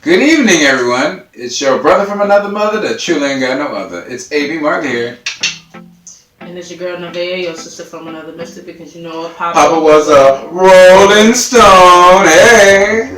Good evening, everyone. It's your brother from another mother that truly ain't got no other. It's AB.Marley here. And it's your girl Nevaeh, your sister from another mister, because you know what Papa was a Rolling Stone. Hey.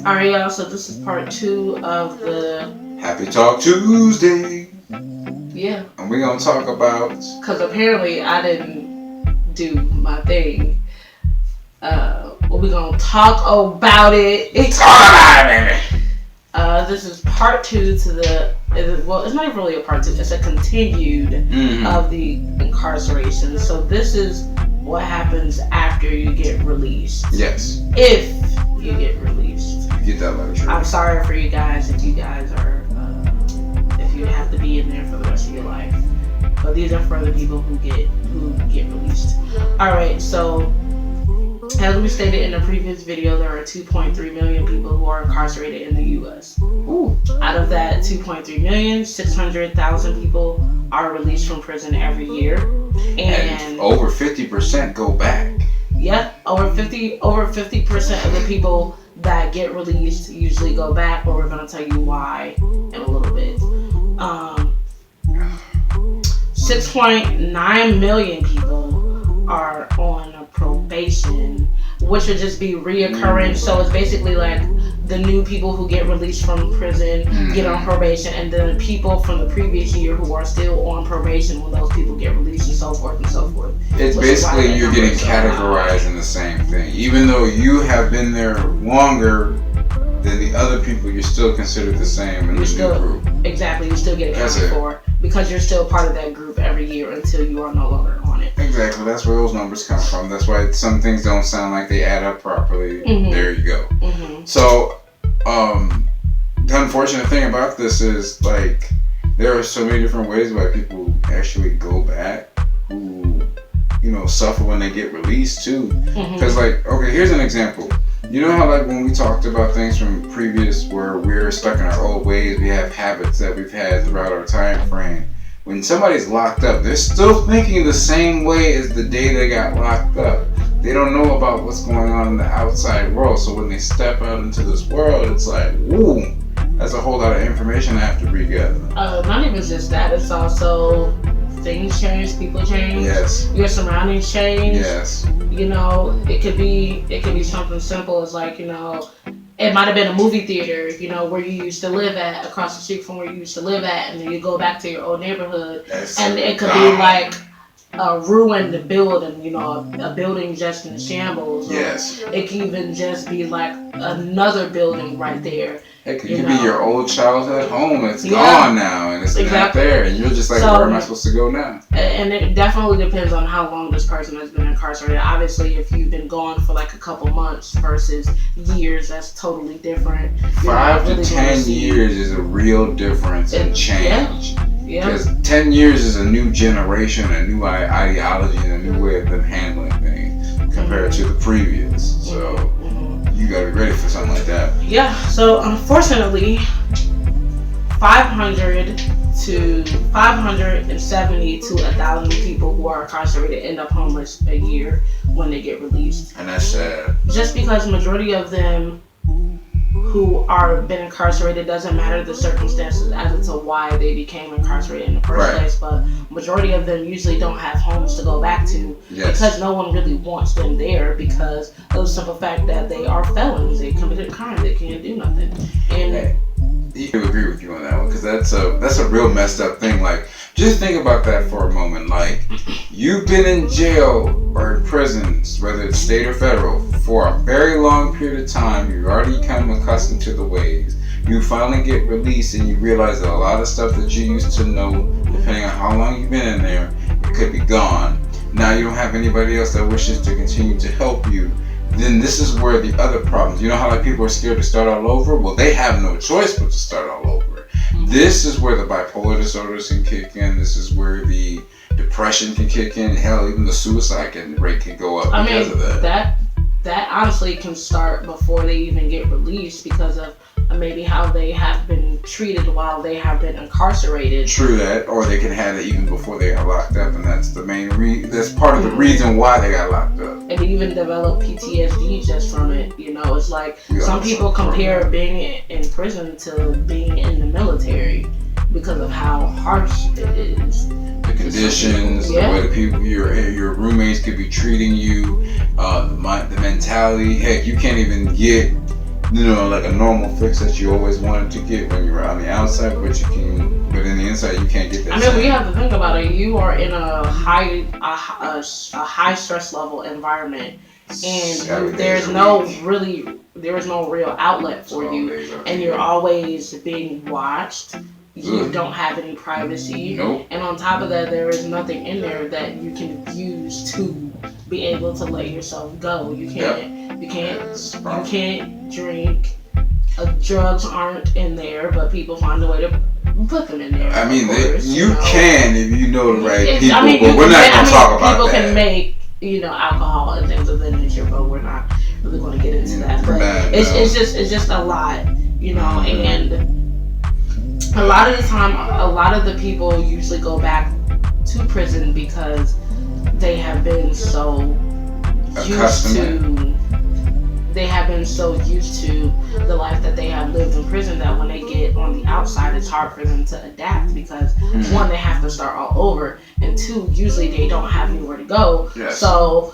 Alright, y'all. So this is part 2 of the Happy Talk Tuesday. Yeah. And we're gonna talk about. Because apparently I didn't do my thing. We're gonna talk about it. Talk about it, baby. This is part 2 to the. It's not even really a part 2. It's a continued of the incarceration. So this is what happens after you get released. Yes. If you get released. You get that luxury. I'm sorry for you guys if you guys are. If you have to be in there for the rest of your life. But these are for the people who get released. All right. So. As we stated in the previous video, there are 2.3 million people who are incarcerated in the U.S. Ooh. Out of that 2.3 million, 600,000 people are released from prison every year, and over 50% go back. Yeah, over 50% of the people that get released usually go back. But we're gonna tell you why in a little bit. 6.9 million people are on probation, which would just be reoccurring. So it's basically like the new people who get released from prison get on probation, and then people from the previous year who are still on probation when those people get released, and so forth and so forth. It's basically you're getting categorized in the same thing. Even though you have been there longer than the other people, you're still considered the same in the new group. Exactly, you still get accounted for because you're still part of that group every year until you are no longer on it. Exactly, that's where those numbers come from. That's why some things don't sound like they add up properly. There you go. So, the unfortunate thing about this is, like, there are so many different ways why people actually go back who, suffer when they get released too. Because, like, okay, here's an example. You know how, like, when we talked about things from previous where we're stuck in our old ways, we have habits that we've had throughout our time frame. When somebody's locked up, they're still thinking the same way as the day they got locked up. They don't know about what's going on in the outside world. So when they step out into this world, it's like, woo, that's a whole lot of information I have to regather. Not even just that. It's also things change, people change. Yes. Your surroundings change. Yes. It could be something simple as like, it might have been a movie theater, where you used to live at, across the street from where you used to live at, and then you go back to your old neighborhood, and it could be like a ruined building, a building just in shambles. Yes. It can even just be like another building right there. It could be your old childhood home. It's gone now, and it's not there, and you're just like, where am I supposed to go now? And it definitely depends on how long this person has been incarcerated. Obviously, if you've been gone for like a couple months versus years, that's totally different. 5 to 10 years is a real difference in change. Yeah. Because 10 years is a new generation, a new ideology, and a new way of them handling things compared to the previous. So you gotta be ready for something like that. Yeah. So unfortunately, 500 to 570 to 1,000 people who are incarcerated end up homeless a year when they get released. And that's sad. Just because the majority of them who are been incarcerated, doesn't matter the circumstances as to why they became incarcerated in the first place, but majority of them usually don't have homes to go back to because no one really wants them there because of the simple fact that they are felons. They committed crime. They can't do nothing. And I agree with you on that one because that's a real messed up thing. Like, just think about that for a moment. Like, you've been in jail or in prisons, whether it's state or federal, for a very long period of time. You've already come accustomed to the ways. You finally get released and you realize that a lot of stuff that you used to know, depending on how long you've been in there, it could be gone. Now you don't have anybody else that wishes to continue to help you. Then this is where the other problems. You know how like people are scared to start all over? Well, they have no choice but to start all over. This is where the bipolar disorders can kick in. This is where the depression can kick in. Hell, even the suicide rate can go up because of that. that honestly can start before they even get released because of maybe how they have been treated while they have been incarcerated. True that, or they can have it even before they got locked up, and that's the main that's part of the reason why they got locked up. And even develop PTSD just from it. You know, it's like some people compare being in prison to being in the military because of how harsh it is. The conditions, the way the people, your roommates could be treating you, the mentality. Heck, you can't even get, like a normal fix that you always wanted to get when you were on the outside, but you can, but in the inside you can't get that. I mean, we have to think about it. You are in a high stress level environment, and there is no real outlet for you, and you're always being watched. You don't have any privacy. Nope. And on top of that, there is nothing in there that you can use to be able to let yourself go. You can't. You can't drink. Drugs aren't in there, but people find a way to put them in there. I mean, you can if you know the right people, but we're not going to talk about people that. People can make alcohol and things of that nature, but we're not really going to get into that. But it's just a lot, and. A lot of the time, a lot of the people usually go back to prison because they have been so used to the life that they have lived in prison that when they get on the outside, it's hard for them to adapt because one, they have to start all over, and two, usually they don't have anywhere to go. Yes. So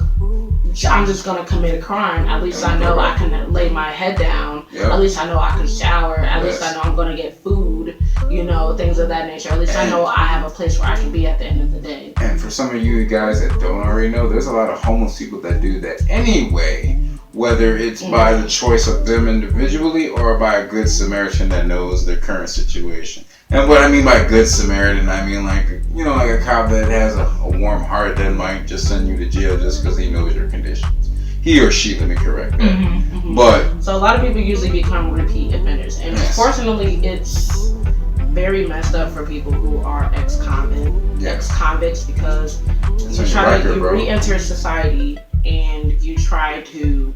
I'm just gonna commit a crime. At least I know I can lay my head down. Yep. At least I know I can shower. At least I know I'm gonna get food. Things of that nature. At least I know I have a place where I can be at the end of the day. And for some of you guys that don't already know, there's a lot of homeless people that do that anyway. Whether it's by the choice of them individually or by a good Samaritan that knows their current situation. And what I mean by good Samaritan, I mean like a cop that has a warm heart that might just send you to jail just because he knows your conditions. He or she, let me correct that. But so a lot of people usually become repeat offenders, and unfortunately, it's very messed up for people who are ex-convicts because you re-enter society and you try to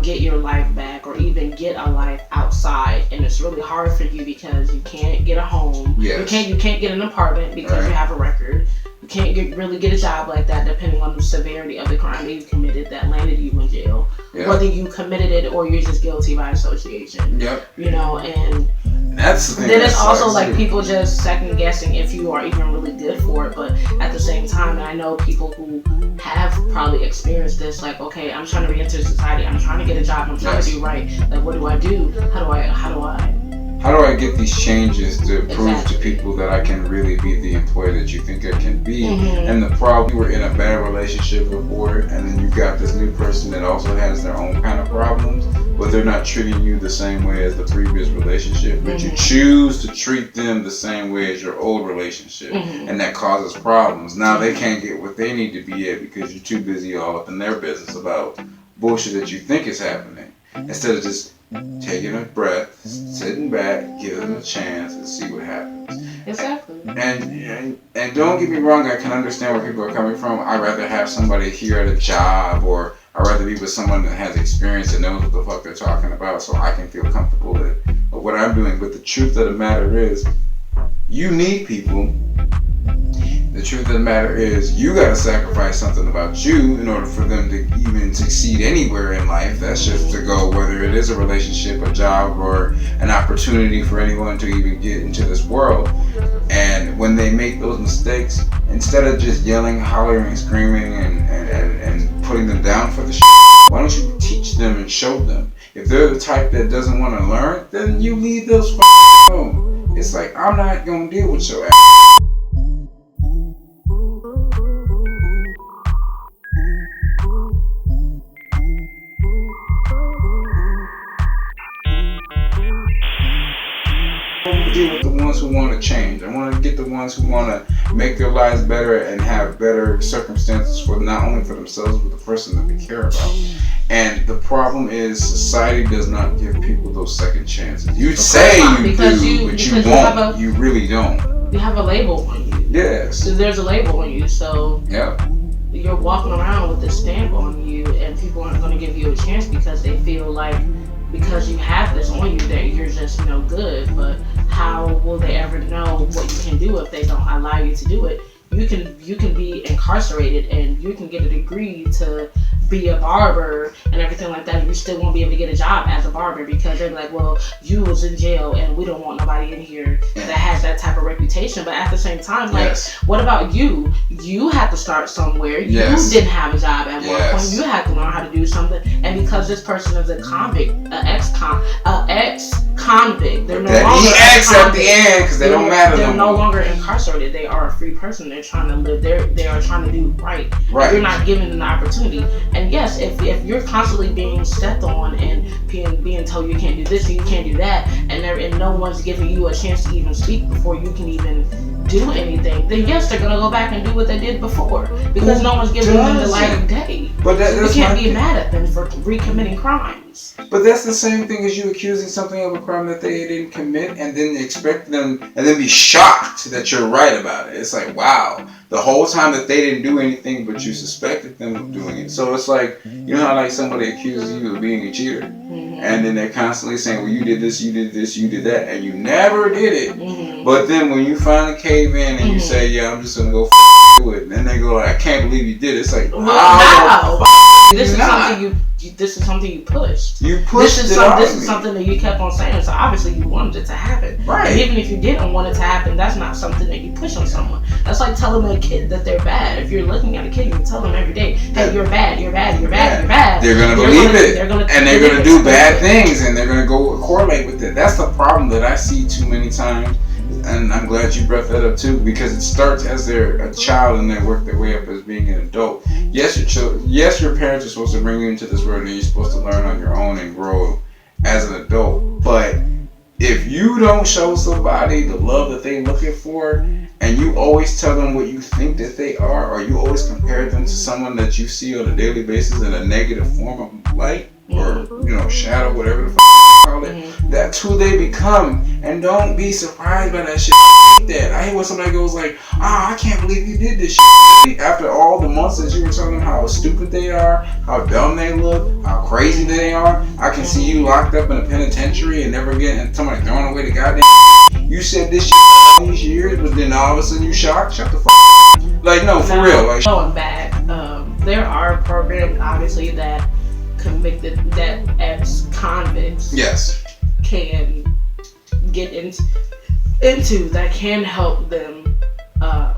get your life back or even get a life outside, and it's really hard for you because you can't get a home. Yes. You can't get an apartment because you have a record. You can't really get a job like that depending on the severity of the crime that you committed that landed you in jail. Yep. Whether you committed it or you're just guilty by association. Yep. And that's the thing. Then it's also like people just second guessing if you are even really good for it, but at the same time, and I know people who have probably experienced this, like, okay, I'm trying to re-enter society, I'm trying to get a job, I'm trying to do right. Like, what do I do? How do I get these changes to prove to people that I can really be the employee that you think I can be? And the problem, you were in a bad relationship before, and then you got this new person that also has their own kind of problems, but they're not treating you the same way as the previous relationship, but you choose to treat them the same way as your old relationship, and that causes problems. Now they can't get what they need to be at because you're too busy all up in their business about bullshit that you think is happening, instead of just taking a breath, sitting back, giving them a chance, and see what happens. Exactly. And don't get me wrong, I can understand where people are coming from. I'd rather have somebody here at a job, or I'd rather be with someone that has experience and knows what the fuck they're talking about, so I can feel comfortable with what I'm doing. But the truth of the matter is, you need people. The truth of the matter is, you gotta sacrifice something about you in order for them to even succeed anywhere in life. That's just to go, whether it is a relationship, a job, or an opportunity for anyone to even get into this world. And when they make those mistakes, instead of just yelling, hollering, screaming, and putting them down for the shit, why don't you teach them and show them? If they're the type that doesn't want to learn, then you leave those alone. It's like, I'm not gonna deal with your ass. Deal with the ones who want to change. I want to get the ones who want to make their lives better and have better circumstances for not only for themselves but the person that they care about. And the problem is, society does not give people those second chances. You say you do, but you won't. You really don't. You have a label on you. Yes. So there's a label on you. So. Yep. you're walking around with this stamp on you, and people aren't going to give you a chance because they feel like because you have this on you that you're just no good. But how will they ever know what you can do if they don't allow you to do it? You can be incarcerated and you can get a degree to be a barber and everything like that, and you still won't be able to get a job as a barber because they're like, well, you was in jail and we don't want nobody in here that has that type of reputation. But at the same time, like, what about you? You had to start somewhere. You didn't have a job at one point. You had to learn how to do something. And because this person is a convict, an ex-convict, they're no longer at the end because they don't matter. They're no longer incarcerated. They are a free person. They're trying to live. They are trying to do right. You're not given an opportunity. And yes, if you're constantly being stepped on and being told you can't do this and you can't do that, and no one's giving you a chance to even speak before you can even do anything, then yes, they're gonna go back and do what they did before because no one's giving them the light of day. But you can't be mad at them for recommitting crimes. But that's the same thing as you accusing something of a crime that they didn't commit and then expect them and then be shocked that you're right about it. It's like, wow, the whole time that they didn't do anything but you suspected them of doing it. So it's like, you know how like somebody accuses you of being a cheater and then they're constantly saying, well, you did this, you did this, you did that, and you never did it. But then when you finally cave in and you say, yeah, I'm just gonna go do it, and then they go like, I can't believe you did it. It's like, wow. This is something you pushed. You pushed this is something that you kept on saying. So obviously you wanted it to happen. Right. And even if you didn't want it to happen, that's not something that you push on someone. That's like telling a kid that they're bad. If you're looking at a kid, you can tell them every day, hey, you're bad, you're bad, you're bad, you're bad. They're gonna believe it. They're gonna do bad things, and they're gonna go correlate with it. That's the problem that I see too many times. And I'm glad you brought that up too, because it starts as they're a child and they work their way up as being an adult. Yes, your parents are supposed to bring you into this world and you're supposed to learn on your own and grow as an adult. But if you don't show somebody the love that they're looking for, and you always tell them what you think that they are, or you always compare them to someone that you see on a daily basis in a negative form of light or shadow, whatever the call it, that's who they become. And don't be surprised by that shit. That I hate when somebody goes like, I can't believe you did this shit. After all the months that you were telling them how stupid they are, how dumb they look, how crazy they are, I can see you locked up in a penitentiary and never getting somebody throwing away the goddamn you said this shit all these years, but then all of a sudden you shocked. Shut the f*** like, no, for real. Like, going back, there are programs obviously that convicted, that ex-convicts can get into that can help them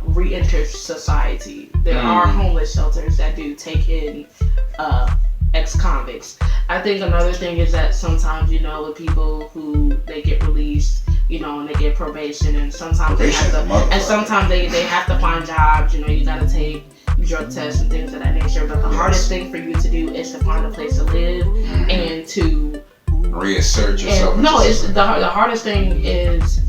re-enter society. There are homeless shelters that do take in ex-convicts. I think another thing is that sometimes, with people who they get released, and they get probation, and sometimes they have to find jobs. You gotta take drug tests and things of that nature. But the hardest thing for you to do is to find a place to live and to reassert yourself. The hardest thing is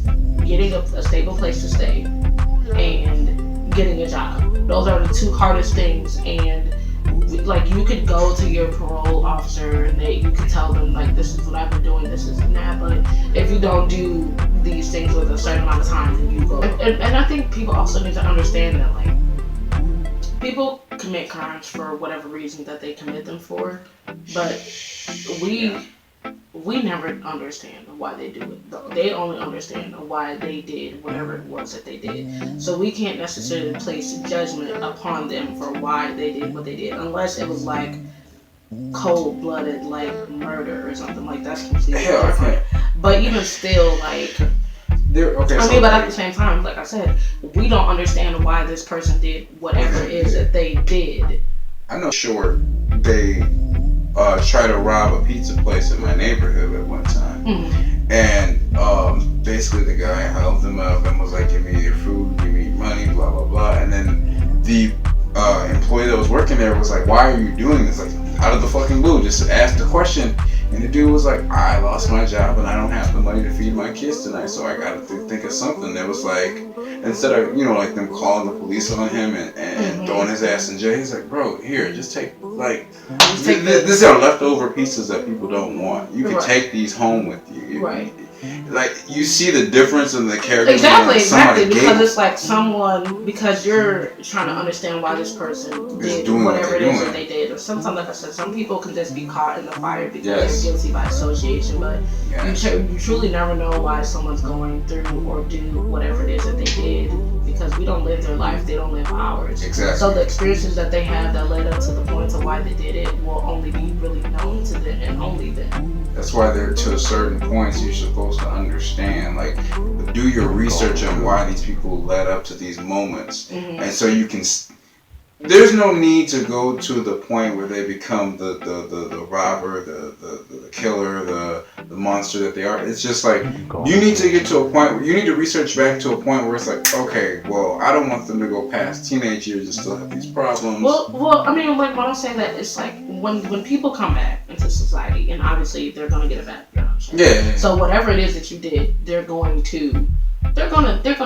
getting a stable place to stay and getting a job. Those are the two hardest things. And like, you could go to your parole officer and you could tell them like, this is what I've been doing, this is and that. But if you don't do these things with a certain amount of time, then you go. And I think people also need to understand that like, people commit crimes for whatever reason that they commit them for, but we never understand why they do it. They only understand why they did whatever it was that they did. So we can't necessarily place judgment upon them for why they did what they did, unless it was like cold-blooded, like murder or something like that's completely different. But even still, like, but at the same time, like I said, we don't understand why this person did whatever it is that they did. I know they tried to rob a pizza place in my neighborhood at one time. And basically the guy held them up and was like, give me your food, give me your money, blah, blah, blah. And then the employee that was working there was like, why are you doing this? Like, out of the fucking blue, just asked the question. And the dude was like, I lost my job and I don't have the money to feed my kids tonight, so I gotta think of something. That was like, instead of, like them calling the police on him and throwing his ass in jail, he's like, bro, here, just take, like, these are leftover pieces that people don't want. You can take these home with you. like you see the difference in the character. Exactly. Because it's like because you're trying to understand why this person did whatever it is that they did. Or sometimes, like I said, some people can just be caught in the fire because they're guilty by association. But you truly never know why someone's going through or do whatever it is that they did, because we don't live their life, they don't live ours. Exactly. So the experiences that they have that led up to the point of why they did it will only be really known to them and only them. That's why to a certain points you're supposed to understand, like, do your research on why these people led up to these moments, and so you can. There's no need to go to the point where they become the robber, the killer, the monster that they are. It's just like you need to get to a point where you need to research back to a point where it's like, okay, well, I don't want them to go past teenage years and still have these problems. Well, I mean, like when I say that, it's like when people come back into society, and obviously they're gonna get a background check. Yeah. So whatever it is that you did, they're gonna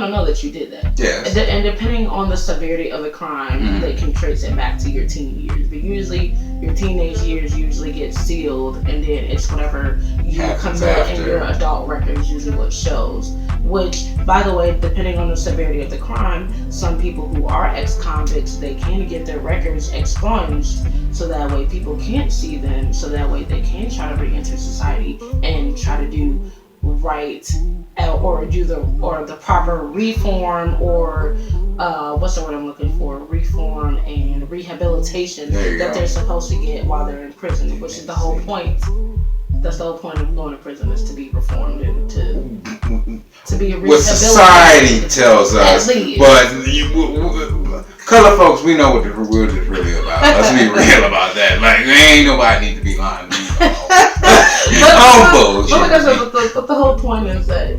know that you did that. Yes. And depending on the severity of the crime, they can trace it back to your teen years. But usually, your teenage years usually get sealed, and then it's whatever you commit in your adult record is usually what shows. Which, by the way, depending on the severity of the crime, some people who are ex-convicts, they can get their records expunged, so that way people can't see them, so that way they can try to re-enter society and try to do right or do the proper reform or what's the word I'm looking for? Reform and rehabilitation that they're supposed to get while they're in prison, which is the whole point. That's the whole point of going to prison, is to be reformed and to be rehabilitated. What society tells us, but color folks, we know what the world is really about. Let's be real about that. Like, ain't nobody need to be lying to me. But like I said, but the whole point is that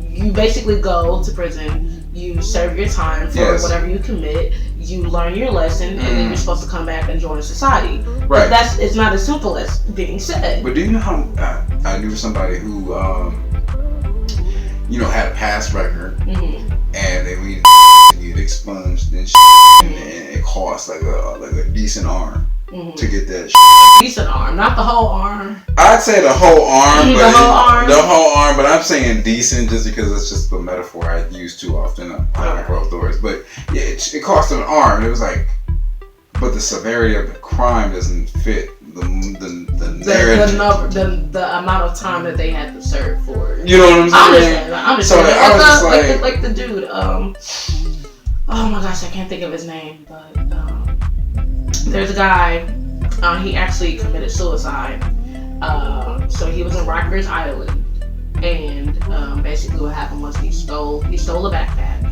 you basically go to prison, you serve your time for whatever you commit, you learn your lesson, and then you're supposed to come back and join society. Right. But it's not as simple as being said. But do you know how I knew somebody who had a past record, and they needed to get expunged and it cost like a decent arm to get that decent arm, not the whole arm. I'd say the whole arm, but the whole arm, but I'm saying decent just because it's just the metaphor I use too often behind closed doors. But yeah, it cost an arm. It was like, but the severity of the crime doesn't fit the narrative, the amount of time that they had to serve for it. You know what I'm saying? I understand. So I was just like the dude. Oh my gosh, I can't think of his name, but there's a guy. He actually committed suicide. So he was in Rikers Island, and basically what happened was he stole a backpack,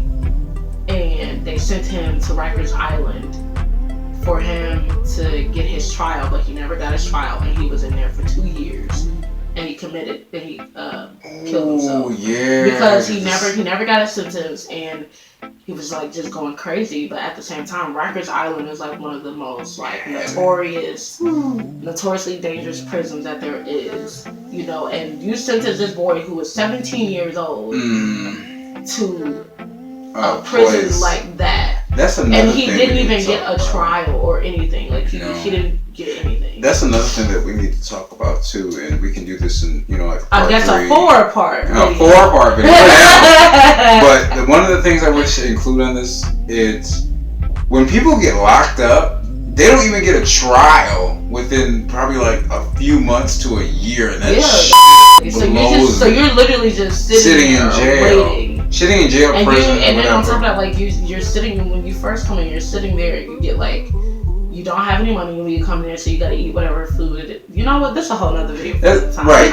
and they sent him to Rikers Island for him to get his trial, but he never got his trial, and he was in there for 2 years, and he killed himself. Because he never got a sentence, and he was like just going crazy. But at the same time, Rikers Island is like one of the most like notoriously dangerous prisons that there is, and you sentence this boy who was 17 years old to a prison like that. That's another and he didn't even get a trial or anything. Like he didn't get anything. That's another thing that we need to talk about too, and we can do this in like I guess a 4-part. A 4-part video. But one of the things I wish to include on this is when people get locked up, they don't even get a trial within probably like a few months to a year, and so you're literally just sitting in jail. Waiting. Sitting in jail, prison, and then on top of that, like you're sitting when you first come in, you're sitting there. You get like you don't have any money when you come there, so you gotta eat whatever food it is. You know what? This is a whole nother video for the time. Right.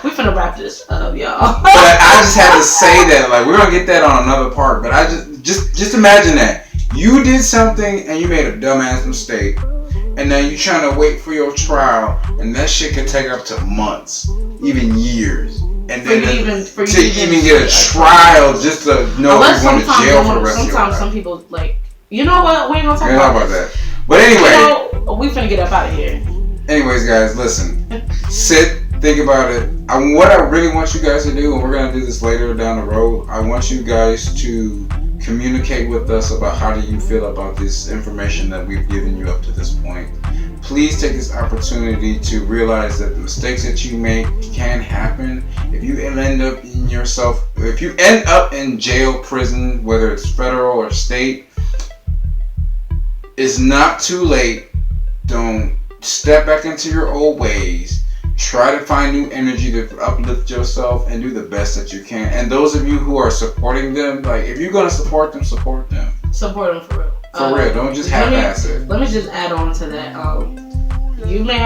We're finna wrap this up, y'all. But I just had to say that, like, we're gonna get that on another part. But I just imagine that you did something and you made a dumbass mistake, and now you're trying to wait for your trial, and that shit could take up to months, even years. And then to even get a trial just to know if you're going to jail for the rest of your life. Sometimes some people, like, you know what? We ain't gonna talk about that. But anyway. We finna get up out of here. Anyways, guys, listen. Sit, think about it. What I really want you guys to do, and we're going to do this later down the road, I want you guys to communicate with us about how do you feel about this information that we've given you up to this point. please take this opportunity to realize that the mistakes that you make can happen. If you end up in jail, prison, whether it's federal or state, it's not too late. Don't step back into your old ways. Try to find new energy to uplift yourself and do the best that you can. And those of you who are supporting them, like, if you're gonna support them, support them. Support them for real. For real. Don't just half-ass it. Let me just add on to that. You may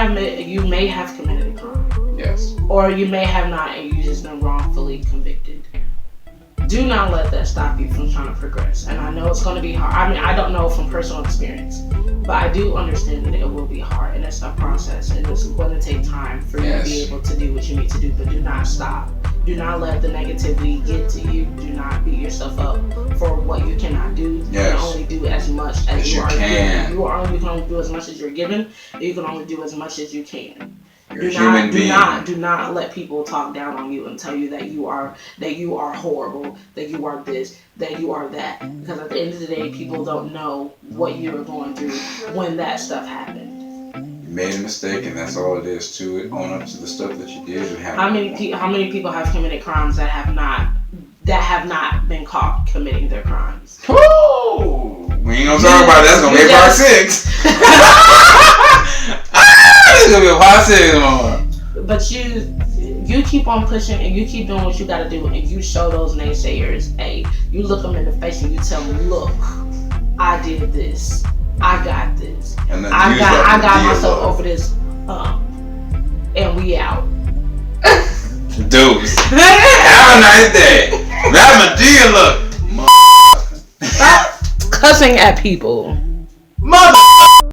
have committed a crime. Yes. Or you may have not, and you just been wrongfully convicted. Do not let that stop you from trying to progress. And I know it's going to be hard. I mean, I don't know from personal experience, but I do understand that it will be hard, and it's a process, and it's going to take time for you to be able to do what you need to do. But do not stop. Do not let the negativity get to you. Do not beat yourself up for what you cannot do. You can only do as much as you are given. You can only do as much as you're given. You can only do as much as you can. Do not let people talk down on you and tell you that you are horrible, that you are this, that you are that. Because at the end of the day, people don't know what you were going through when that stuff happened. You made a mistake, and that's all it is to it. Own up to the stuff that you did. And how many people have committed crimes that have not been caught committing their crimes? Woo! We ain't gonna talk about that. That's gonna be part 6. It's gonna be a part 6 more. But you keep on pushing, and you keep doing what you gotta do, and you show those naysayers, hey, you look them in the face and you tell them, look, I did this, I got this, and then I got myself over this, and we out. Dudes, have a nice day. Grab my deal, look. Stop cussing at people. Mother.